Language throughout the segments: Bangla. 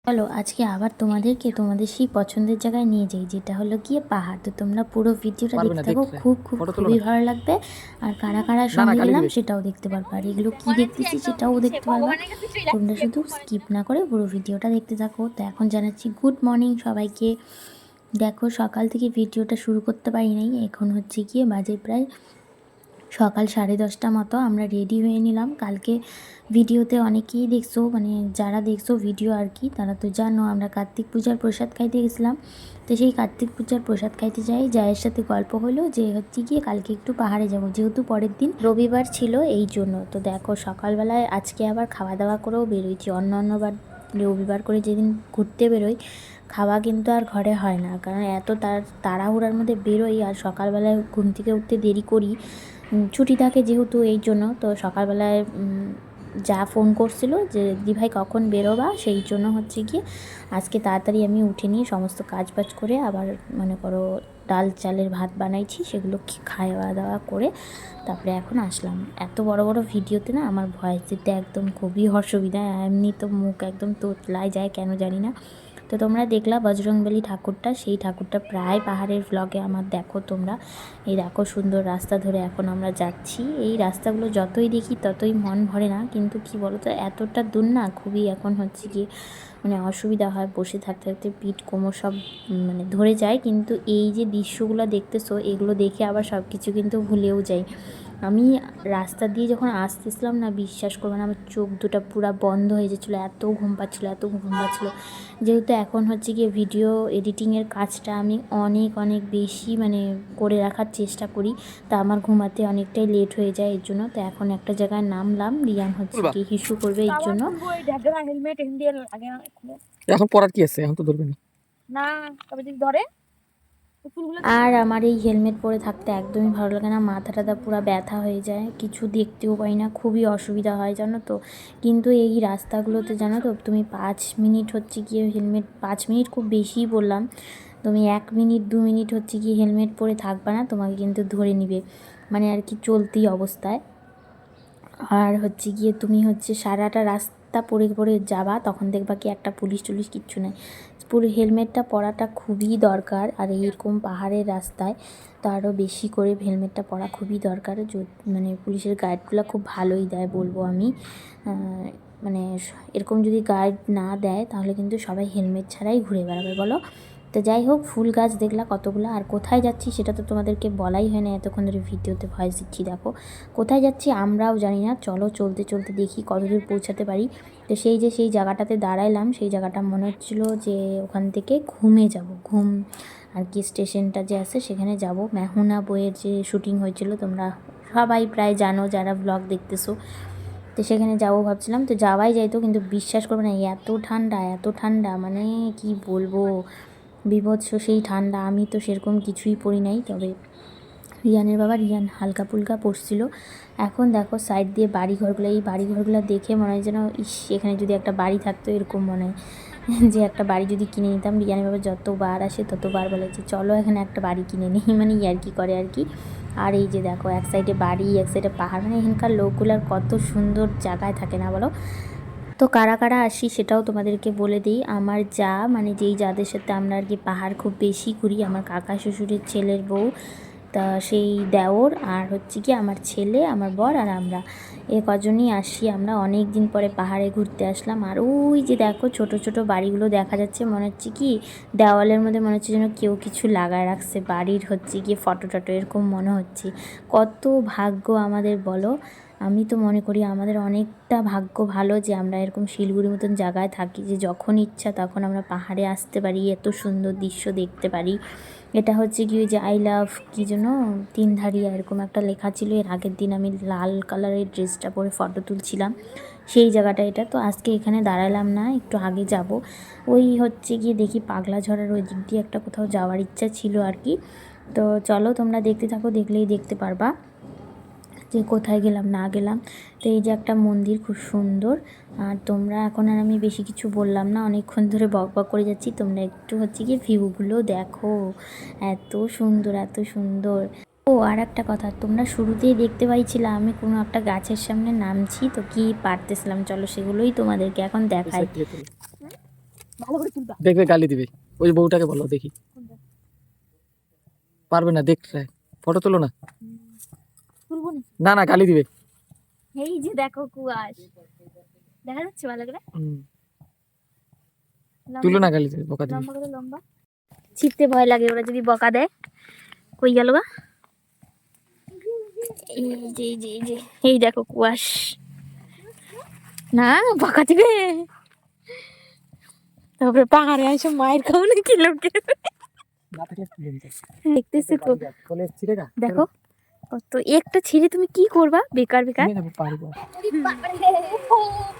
চলো আজকে আবার তোমাদেরকে তোমাদের সেই পছন্দের জায়গায় নিয়ে যাই, যেটা হলো গিয়ে পাহাড়। তো তোমরা পুরো ভিডিওটা পারবে দেখতে না থাকো, দেখতে। খুব খুব ফটো তুলো খুবই না। ভালো লাগবে। আর কারা কারা না, না, সঙ্গে গালি গেলাম দিবে। সেটাও দেখতে পারবা, আর এগুলো কি দেখতেছি সেটাও দেখতে পারবা। তোমরা শুধু স্কিপ না করে পুরো ভিডিওটা দেখতে থাকো। তো এখন জানাচ্ছি গুড মর্নিং সবাইকে। দেখো সকাল থেকে ভিডিওটা শুরু করতে পারি নাই, এখন হচ্ছে গিয়ে বাজে প্রায় সকাল 10:30 মতো। আমরা রেডি হয়ে নিলাম। কালকে ভিডিওতে অনেকেই দেখছো, মানে যারা দেখছো ভিডিও আর কি, তারা তো জানো আমরা কার্তিক পূজার প্রসাদ খাইতে গেছিলাম। তো সেই কার্তিক পূজার প্রসাদ খাইতে যাই, জায়ের সাথে গল্প হলো যে হচ্ছে গিয়ে কালকে একটু পাহাড়ে যাব, যেহেতু পরের দিন রবিবার ছিল এই জন্য। তো দেখো সকালবেলায় আজকে আবার খাওয়া দাওয়া করেও বেরোইছি। অন্যবার রবিবার করে যেদিন ঘুরতে বেরোই, খাওয়া কিন্তু আর ঘরে হয় না, কারণ এত তাড়াহুড়ার মধ্যে বেরোই আর সকালবেলায় ঘুম থেকে উঠতে দেরি করি, ছুটি থাকে যেহেতু এই জন্য। তো সকালবেলায় যা ফোন করছিল যে দিদিভাই কখন বেরোবা, সেই জন্য হচ্ছে গিয়ে আজকে তাড়াতাড়ি আমি উঠে নিয়ে সমস্ত কাজ বাজ করে আবার মনে করো ডাল চালের ভাত বানাইছি, সেগুলো খাওয়া দাওয়া করে তারপরে এখন আসলাম। এত বড় বড় ভিডিওতে না আমার ভয়েস দিতে একদম খুবই অসুবিধা, এমনি তো মুখ একদম তোতলায় যায় কেন জানি না। তো তোমরা দেখলা বজরংবলী ঠাকুরটা, সেই ঠাকুরটা প্রায় পাহাড়ের ভ্লগে আমার দেখো তোমরা। এই দেখো সুন্দর রাস্তা ধরে এখন আমরা যাচ্ছি। এই রাস্তাগুলো যতই দেখি ততই মন ভরে না, কিন্তু কি বলো তো এতটা দূর না, খুবই এখন হচ্ছে গিয়ে মানে অসুবিধা হয়, বসে থাকতে থাকতে পিঠ কোমর সব মানে ধরে যায়। কিন্তু এই যে দৃশ্যগুলো দেখতেছো, এগুলো দেখে আবার সব কিছু কিন্তু ভুলেও যাই। আমি রাস্তা দিয়ে যখন আসতেছিলাম না, বিশ্বাস করবো না, আমার চোখ দুটো পুরো বন্ধ হয়ে যাচ্ছিলো, এত ঘুম পাচ্ছিলো, এত ঘুম পাচ্ছিলো। যেহেতু এখন হচ্ছে গিয়ে ভিডিও এডিটিংয়ের কাজটা আমি অনেক অনেক বেশি মানে করে রাখার চেষ্টা করি, তা আমার ঘুমাতে অনেকটাই লেট হয়ে যায় এর জন্য। তো এখন একটা জায়গায় নামলাম, রিয়ান হচ্ছে খুলবা। গিয়ে হিসু করবে এর জন্য। এখন পড়ার কি আছে? এখন তো ধরবে না। না, তবে যদি ধরে আর আমার এই হেলমেট পরে থাকতে একদমই ভালো লাগে না, মাথা টাথা পুরো ব্যথা হয়ে যায়, কিছু দেখতেও পাই না, খুবই অসুবিধা হয় জানো তো। কিন্তু এই রাস্তাগুলোতে জানো তো তুমি 5 মিনিট হচ্ছে গিয়ে হেলমেট, 5 মিনিট খুব বেশিই বললাম, তুমি 1 মিনিট 2 মিনিট হচ্ছে গিয়ে হেলমেট পরে থাকবা না, তোমাকে কিন্তু ধরে নিবে, মানে আর কি চলতি অবস্থায়। আর হচ্ছে গিয়ে তুমি হচ্ছে সারাটা রাস্তা পরে পরে যাবা, তখন দেখবা কি একটা পুলিশ টুলিশ কিচ্ছু নেই। পুরো হেলমেটটা পরাটা খুবই দরকার, আর এইরকম পাহাড়ের রাস্তায় তো আরও বেশি করে হেলমেটটা পরা খুবই দরকার। মানে পুলিশের গাইডগুলো খুব ভালোই দেয় বলবো আমি। মানে এরকম যদি গাইড না দেয় তাহলে কিন্তু সবাই হেলমেট ছাড়াই ঘুরে বেড়াবে বলো। তো যাই হোক, ফুল গাছ দেখলা কতগুলো, আর কোথায় যাচ্ছি সেটা তো তোমাদেরকে বলাই হয় না, এতক্ষণ ধরে ভিডিওতে ভয়েস দিচ্ছি। দেখো কোথায় যাচ্ছি আমরাও জানি না, চলো চলতে চলতে দেখি কতদূর পৌঁছাতে পারি। তো সেই জায়গাটাতে দাঁড়াইলাম, সেই জায়গাটা মনে হচ্ছিলো যে ওখান থেকে ঘুমে যাব, ঘুম আর কি স্টেশনটা যে আছে সেখানে যাব। মেহুনা বইয়ের যে শুটিং হয়েছিল তোমরা সবাই প্রায় জানো যারা ব্লগ দেখতেছো, তো সেখানে যাবো ভাবছিলাম। তো যাওয়াই যাইতো, কিন্তু বিশ্বাস করবে না এত ঠান্ডা, এত ঠান্ডা, মানে কি বলবো, বীভৎস সেই ঠান্ডা। আমি তো সেরকম কিছুই পরি নাই, তবে রিয়ানের বাবা রিয়ান হালকা ফুলকা পড়ছিল। এখন দেখো সাইড দিয়ে বাড়িঘরগুলো, এই বাড়িঘরগুলো দেখে মনে হয় যেন ইস এখানে যদি একটা বাড়ি থাকতো, এরকম মনে হয় যে একটা বাড়ি যদি কিনে নিতাম। রিয়ানের বাবা যতবার আসে ততবার বলে যে চলো এখানে একটা বাড়ি কিনে নিই, মানে ইয়ার্কি করে আর কি। আর এই যে দেখো এক সাইডে বাড়ি এক সাইডে পাহাড়, মানে এখানকার লোকগুলার কত সুন্দর জায়গায় থাকে না বলো। তো কারা কারা আসি সেটাও তোমাদেরকে বলে দিই। আমার যা মানে যেই যাদের সাথে আমরা আর কি পাহাড় খুব বেশি ঘুরি, আমার কাকা শ্বশুরের ছেলের বউ, তা সেই দেওর, আর হচ্ছে কি আমার ছেলে, আমার বর আর আমরা, এ কজনই আসি। আমরা অনেক দিন পরে পাহাড়ে ঘুরতে আসলাম। আর ওই যে দেখো ছোট ছোট বাড়িগুলো দেখা যাচ্ছে, মনে হচ্ছে কি দেওয়ালের মধ্যে মনে হচ্ছে যেন কেউ কিছু লাগায় রাখছে, বাড়ির হচ্ছে গিয়ে ফটো টটো এরকম মনে হচ্ছে। কত ভাগ্য আমাদের বলো। আমি তো মনে করি আমাদের অনেকটা ভাগ্য ভালো যে আমরা এরকম শিলিগুড়ির মতন জায়গায় থাকি, যে যখন ইচ্ছা তখন আমরা পাহাড়ে আসতে পারি, এত সুন্দর দৃশ্য দেখতে পারি। এটা হচ্ছে কি ওই যে আই লাভ কী যেন তিনধারিয়া এরকম একটা লেখা ছিল। এর আগের দিন আমি লাল কালারের ড্রেসটা পরে ফটো তুলছিলাম, সেই জায়গাটা এটা। তো আজকে এখানে দাঁড়ালাম না, একটু আগে যাব। ওই হচ্ছে গিয়ে দেখি পাগলা ঝড়ার ওই দিক দিয়ে একটা কোথাও যাওয়ার ইচ্ছা ছিল আর কি। তো চলো তোমরা দেখতে থাকো, দেখলেই দেখতে পারবা যে কোথায় গেলাম না গেলাম। তো এই যে একটা মন্দির খুব সুন্দর। আর তোমরা এখন আর আমি বেশি কিছু বললাম না, অনেকক্ষণ ধরে বক বক করে যাচ্ছি, তোমরা একটু হচ্ছে গিয়ে ভিউগুলো দেখো, এত সুন্দর এত সুন্দর। ও আর একটা কথা, তোমরা শুরুতেই দেখতে পাইছিলে আমি কোনো একটা গাছের সামনে নামছি, তো কি পারতেছিলাম, চলো সেগুলোই তোমাদেরকে এখন এই দেখাই। সাইড থেকে তোলো। ভালো করে তুলবা। দেখবে গালি দিবে। ওই বউটাকে বলো দেখি। কোনটা? পারবে না দেখতে। ফটো তোলো না। তুলবো না। না না গালি দিবে। এই যে দেখো কুয়াশ। দেখা যাচ্ছে ভালো করে? তুলো না গালি দিবে, বকা দিবে। লম্বা করে লম্বা। ছিটতে ভয় লাগে ওরা যদি বকা দেয়। কই গেল গা? এই যে এই যে এই যে এই দেখো কুয়াশ। না বকা দিবে। তারপরে পাহাড়ে এসে মায়ের খাও নাকি লোকের। না থাকলে তুলে নিতে। দেখতেছি তো। বলে ছিড়ে গা। দেখো তো একটা ছিঁড়ে তুমি কি করবা বেকার বেকার। নিয়ে যাবো পারবো।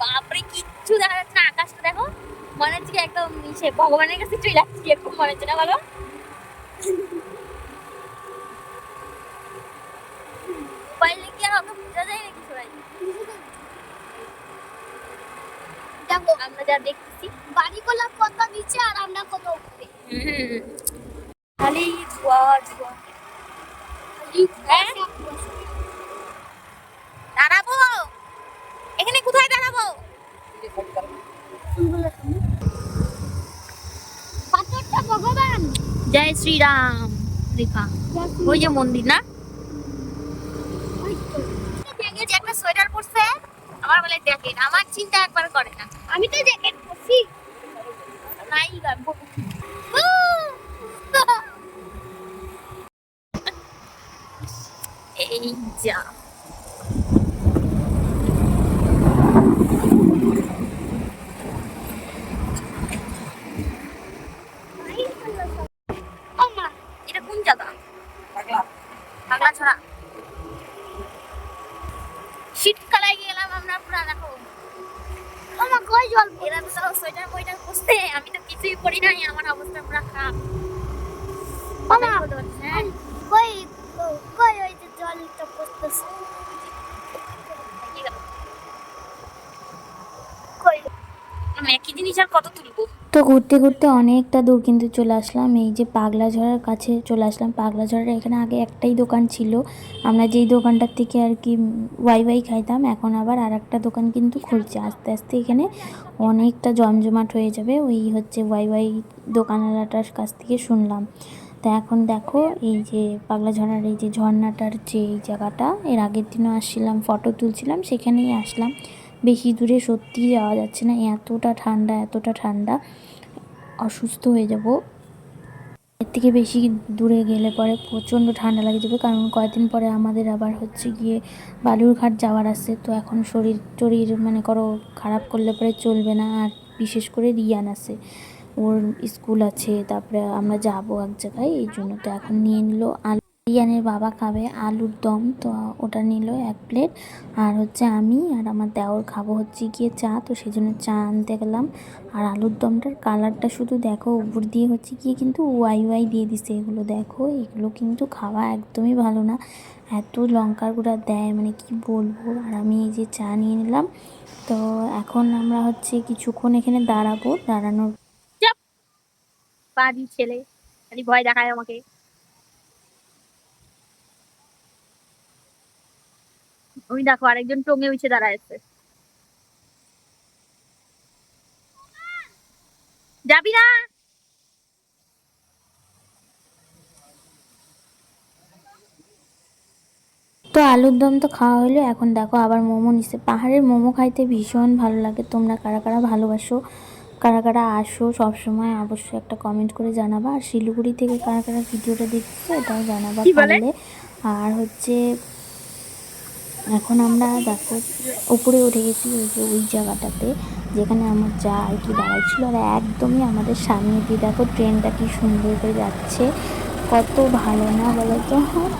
বাপরে কিচ্ছু দেখা যাচ্ছে না, আকাশটা দেখো মনে হচ্ছে কি একদম সে ভগবানের কাছে চলে যাচ্ছি এরকম মনে হচ্ছে না বলো। মোবাইলে কি আর অত বোঝা যায় নাকি সবাই। দেখো আমরা যা দেখতেছি বাড়িগুলো কত নিচে আর আমরা কত উপরে। খালি ধোয়া ধোয়া। হ্যাঁ দাঁড়াবো এখানে, কোথায় দাঁড়াবো? পাথরটা ভগবান। জয় শ্রীরাম লেখা ওই যে মন্দির না। দেখে যে একটা সোয়েটার পরছে আমার বলে জ্যাকেট, আমার চিন্তা একবার করে না। আমি তো জ্যাকেট পরছি নাই গান। এই যা এটা কোন জায়গা? পাগলা ছড়া। শীতকালে গেলাম আমরা পুরা দেখো। আমার কই জল এরা তো সব সোয়েটার বইটার পরছে, আমি তো কিছুই পরি নাই, আমার অবস্থা পুরা খারাপ। মামা কই কই ওই যে জলটা পড়তেছে কই আমি একই জিনিস আর কত তুলবো। তো ঘুরতে ঘুরতে অনেকটা দূর কিন্তু চলে আসলাম, এই যে পাগলাঝড়ার কাছে চলে আসলাম। পাগলাঝড়ার এখানে আগে একটাই দোকান ছিল, আমরা যেই দোকানটার থেকে আর কি ওয়াই খাইতাম, এখন আবার আর একটা দোকান কিন্তু খুলছে। আস্তে আস্তে এখানে অনেকটা জমজমাট হয়ে যাবে, ওই হচ্ছে ওয়াই দোকানওয়ালাটার কাছ থেকে শুনলাম। তা এখন দেখো এই যে পাগলাঝড়ার এই যে ঝর্ণাটার যে এই জায়গাটা, এর আগের দিনও আসছিলাম, ফটো তুলছিলাম, সেখানেই আসলাম। বেশি দূরে সত্যি যাওয়া যাচ্ছে না, এতটা ঠান্ডা এতটা ঠান্ডা, অসুস্থ হয়ে যাব। এর থেকে বেশি দূরে গেলে পরে প্রচণ্ড ঠান্ডা লাগে যাবে, কারণ কয়েকদিন পরে আমাদের আবার হচ্ছে গিয়ে বালুরঘাট যাওয়ার আছে। তো এখন শরীর টরীর মানে করো খারাপ করলে পরে চলবে না, আর বিশেষ করে রিয়ান আছে, ওর স্কুল আছে, তারপরে আমরা যাবো এক জায়গায়, এই জন্য তো এখন নিয়ে নিল আলু। রিয়ানের বাবা খাবে আলুর দম, তো ওটা নিল 1 প্লেট। আর হচ্ছে আমি আর আমার দেওর খাবো হচ্ছে গিয়ে চা, তো সেই জন্য চা আনতে গেলাম। আর আলুর দমটার কালারটা শুধু দেখো, উপর দিয়ে হচ্ছে গিয়ে কিন্তু ওয়াই দিয়ে দিছে। এগুলো দেখো, এগুলো কিন্তু খাওয়া একদমই ভালো না, এত লঙ্কার গুঁড়া দেয় মানে কি বলবো। আর আমি এই যে চা নিয়ে নিলাম। তো এখন আমরা হচ্ছে কিছুক্ষণ এখানে দাঁড়ানোর বাড়ি ছেলে খালি ভয় দেখায় আমাকে। ওই দেখো আরেকজন টঙে উঠে দাঁড়ায় আছে। যাবি না? তো আলুর দম তো খাওয়া হলো, এখন দেখো আবার মোমো নিচ্ছে। পাহাড়ের মোমো খাইতে ভীষণ ভালো লাগে, তোমরা কারা কারা ভালোবাসো, কারা কারা আসো সব সময় অবশ্যই একটা কমেন্ট করে জানাবা। আর শিলিগুড়ি থেকে কারা কারা ভিডিওটা দেখছো এটাও জানাবা কি বলে? পারলে। আর হচ্ছে এখন আমরা দেখো উপরে উঠে গেছি, ওই যে ওই জায়গাটাতে যেখানে আমার যা আর কি দাঁড়াচ্ছিল, আর একদমই আমাদের সামনে দিয়ে দেখো ট্রেনটা কি সুন্দর করে যাচ্ছে, কত ভালো না বলো তো,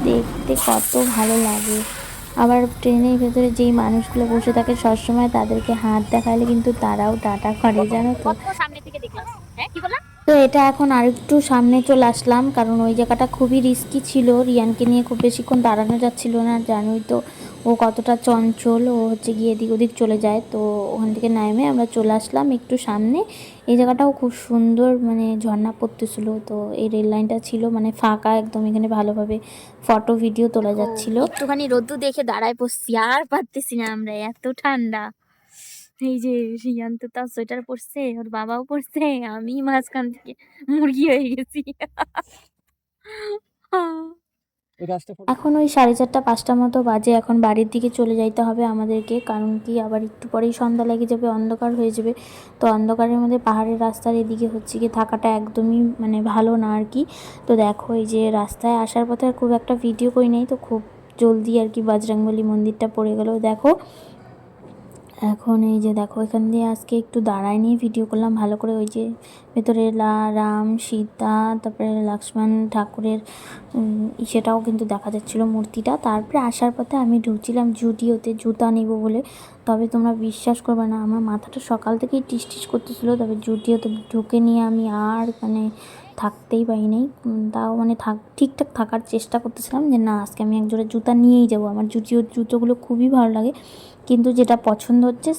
দেখতে কত ভালো লাগে। আবার ট্রেনের ভেতরে যেই মানুষগুলো বসে থাকে সবসময় তাদেরকে হাত দেখালে কিন্তু তারাও টাটা করে, জানো তো। কত সামনে থেকে দেখলাম। হ্যাঁ কি বললা? তো এটা এখন আরেকটু সামনে চলে আসলাম, কারণ ওই জায়গাটা খুবই রিস্কি ছিল, রিয়ানকে নিয়ে খুব বেশিক্ষণ দাঁড়ানো যাচ্ছিল না, জানোই তো ও কতটা চঞ্চল, ও হচ্ছে গিয়ে এদিক ওদিক চলে যায়। তো ওখান থেকে নামে আমরা চলে আসলাম একটু সামনে। এই জায়গাটাও খুব সুন্দর, মানে ঝর্ণা পড়তেছিল, তো এই রেল লাইনটা ছিল মানে ফাঁকা একদম, এখানে ভালোভাবে ফটো ভিডিও তোলা যাচ্ছিল। একটুখানি রোদ্দু দেখে দাঁড়ায় পড়ছি, আর পারতেছি না আমরা, এত ঠান্ডা। এই যে রিয়ান্ত তার সোয়েটার পরছে, ওর বাবাও পরছে, আমি মাঝখান থেকে মুরগি হয়ে গেছি। ওই গাছটা ফটো। এখন ওই 4:30 5টা মতো বাজে, এখন বাড়ির দিকে চলে যাইতে হবে আমাদেরকে, কারণ কি আবার একটু পরেই সন্ধ্যা লেগে যাবে, অন্ধকার হয়ে যাবে। তো অন্ধকারের মধ্যে পাহাড়ের রাস্তার এদিকে হচ্ছে কি থাকাটা একদমই মানে ভালো না আর কি। তো দেখো এই যে রাস্তায় আসার পথে আর খুব একটা ভিডিও করি নাই, তো খুব জলদি আর কি বজরংবলী মন্দিরটা পড়ে গেল দেখো। এখন এই যে দেখো এখান দিয়ে আজকে একটু দাঁড়ায় নিয়ে ভিডিও করলাম ভালো করে, ওই যে ভেতরে রাম সীতা তারপরে লক্ষ্মণ ঠাকুরের সেটাও কিন্তু দেখা যাচ্ছিলো মূর্তিটা। তারপরে আসার পথে আমি ঢুকছিলাম জুডিওতে জুতা নিব বলে, তবে তোমরা বিশ্বাস করবে না আমার মাথাটা সকাল থেকেই টিস টিস করতেছিলো, তবে জুডিওতে ঢুকে নিয়ে আমি আর মানে থাকতেই পারি নাই। তাও মানে ঠিকঠাক থাকার চেষ্টা করতেছিলাম যে না আজকে আমি একজোড়া জুতা নিয়েই যাবো, আমার জুডিওর জুতোগুলো খুবই ভালো লাগে, কিন্তু যেটা পছন্দ হচ্ছে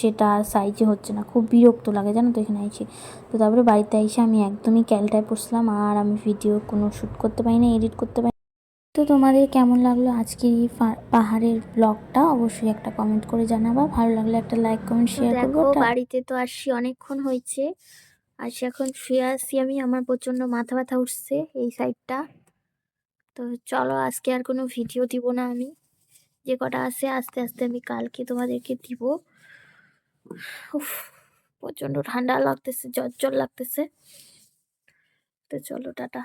সেটা সাইজে হচ্ছে না, খুব বিরক্ত লাগে জানো তো এখানে এসে। তো তারপরে বাড়িতে এসে আমি একদমই ক্যালটায় পড়ছিলাম, আর আমি ভিডিও কোনো শ্যুট করতে পারি না, এডিট করতে পারি না। তো তোমাদের কেমন লাগলো আজকের এই পাহাড়ের ব্লগটা অবশ্যই একটা কমেন্ট করে জানাবা, ভালো লাগলে একটা লাইক কমেন্ট শেয়ার করবো। দেখো বাড়িতে তো আসছি অনেকক্ষণ হয়েছে, আসি এখন শুয়ে আসছি আমি, আমার প্রচন্ড মাথা ব্যথা উঠছে এই সাইডটা। তো চলো আজকে আর কোনো ভিডিও দিব না আমি, যে কটা আছে আস্তে আস্তে আমি কালকে তোমাদেরকে দিব। উফ, প্রচন্ড ঠান্ডা লাগতেছে, জ্বর জ্বর লাগতেছে। তো চলো টাটা।